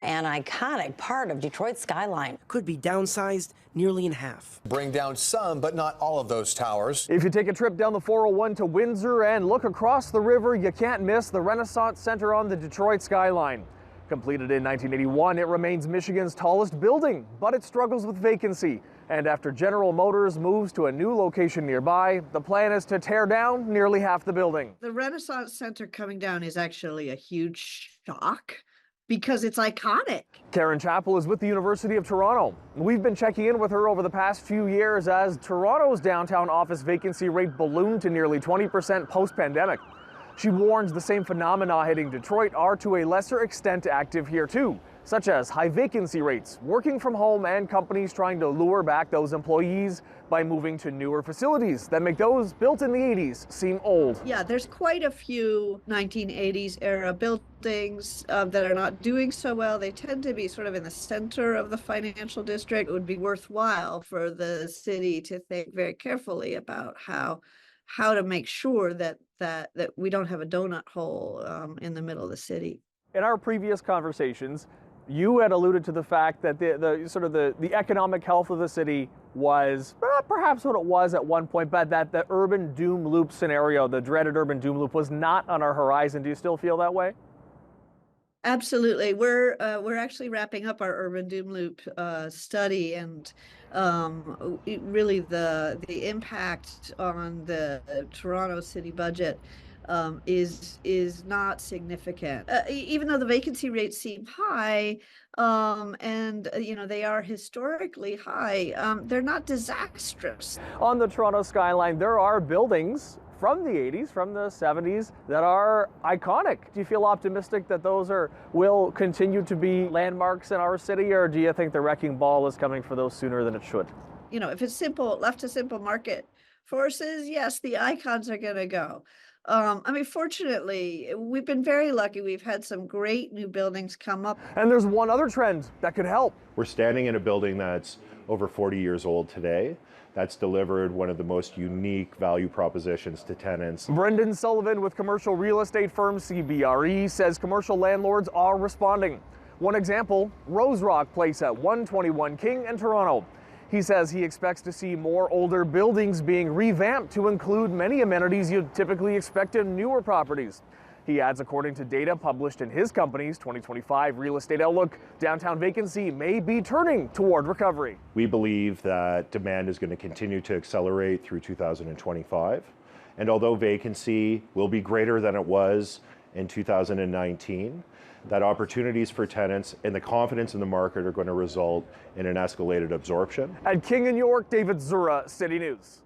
an iconic part of Detroit's skyline. Could be downsized nearly in half. Bring down some, but not all of those towers. If you take a trip down the 401 to Windsor and look across the river, you can't miss the Renaissance Center on the Detroit skyline. Completed in 1981, it remains Michigan's tallest building, but it struggles with vacancy. And after General Motors moves to a new location nearby, the plan is to tear down nearly half the building. The Renaissance Center coming down is actually a huge shock because it's iconic. Karen Chappell is with the University of Toronto. We've been checking in with her over the past few years as Toronto's downtown office vacancy rate ballooned to nearly 20% post-pandemic. She warns the same phenomena hitting Detroit are to a lesser extent active here too, such as high vacancy rates, working from home, and companies trying to lure back those employees by moving to newer facilities that make those built in the 80s seem old. Yeah, there's quite a few 1980s era buildings that are not doing so well. They tend to be sort of in the center of the financial district. It would be worthwhile for the city to think very carefully about how to make sure that we don't have a donut hole in the middle of the city. In our previous conversations, you had alluded to the fact that the economic health of the city was perhaps what it was at one point, but that the urban doom loop scenario, the dreaded urban doom loop, was not on our horizon. Do you still feel that way? Absolutely. We're actually wrapping up our urban doom loop study, and really the impact on the Toronto city budget is not significant. Even though the vacancy rates seem high, and they are historically high, they're not disastrous. On the Toronto skyline, there are buildings from the 80s, from the 70s, that are iconic. Do you feel optimistic that those will continue to be landmarks in our city, or do you think the wrecking ball is coming for those sooner than it should? If it's left to simple market forces, yes, the icons are going to go. Fortunately, we've been very lucky. We've had some great new buildings come up. And there's one other trend that could help. We're standing in a building that's over 40 years old today. That's delivered one of the most unique value propositions to tenants. Brendan Sullivan with commercial real estate firm CBRE says commercial landlords are responding. One example, Rose Rock Place at 121 King in Toronto. He says he expects to see more older buildings being revamped to include many amenities you'd typically expect in newer properties. He adds, according to data published in his company's 2025 Real Estate Outlook, downtown vacancy may be turning toward recovery. We believe that demand is going to continue to accelerate through 2025. And although vacancy will be greater than it was in 2019, that opportunities for tenants and the confidence in the market are going to result in an escalated absorption. At King and York, David Zura, City News.